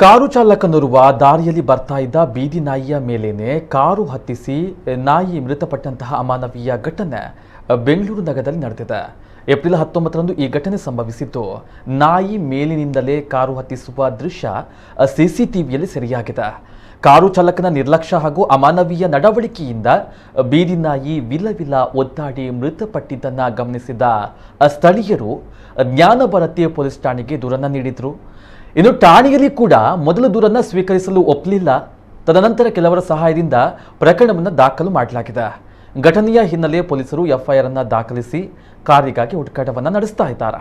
Car ಚಾಲಕನೋರ್ವ ದಾರಿಯಲ್ಲಿ ಬರ್ತಾ ಇದ್ದ ಬೀದಿ ನಾಯಿಯ ಮೇಲೇನೆ ಕಾರು ಹತ್ತಿಸಿ ನಾಯಿ ಮೃತಪಟ್ಟಂತಹ ಅಮಾನವೀಯ ಘಟನೆ ಬೆಂಗಳೂರು ನಗರದಲ್ಲಿ ನಡೆದಿದೆ. ಏಪ್ರಿಲ್ 19ರಂದು ಈ ಘಟನೆ ಸಂಭವಿಸಿದ್ದು. ನಾಯಿ ಮೇಲಿನಿಂದಲೇ ಕಾರು ಹತ್ತಿಸುವ ದೃಶ್ಯ ಸಿಸಿಟಿವಿಯಲ್ಲಿ ಸೆರೆಯಾಗಿದೆ. ಕಾರು ಚಾಲಕನ ನಿರ್ಲಕ್ಷ್ಯ ಹಾಗೂ ಅಮಾನವೀಯ ನಡವಳಿಕೆಯಿಂದ ಬೀದಿ ನಾಯಿ ವಿಲವಿಲ ಒದ್ದಾಡಿ ಮೃತಪಟ್ಟಿದ್ದನ್ನು ಗಮನಿಸಿದ ಸ್ಥಳೀಯರು ಜ್ಞಾನಭಾರತಿ ಪೊಲೀಸ್ ಠಾಣೆಗೆ ದೂರನ್ನು ನೀಡಿದರು. ಇನ್ನು ಠಾಣೆಯಲ್ಲಿ ಕೂಡ ಮೊದಲ ದೂರನ್ನು ಸ್ವೀಕರಿಸಲು ಒಪ್ಪಲಿಲ್ಲ. ತದನಂತರ ಕೆಲವರ ಸಹಾಯದಿಂದ ಪ್ರಕರಣವನ್ನು ದಾಖಲು ಮಾಡಲಾಗಿದೆ. ಘಟನೆಯ ಹಿನ್ನೆಲೆ ಪೊಲೀಸರು ಎಫ್ಐಆರ್ ಅನ್ನು ದಾಖಲಿಸಿ ಕಾರಿಗಾಗಿ ಹುಡುಕಾಟವನ್ನು ನಡೆಸ್ತಾ ಇದ್ದಾರೆ.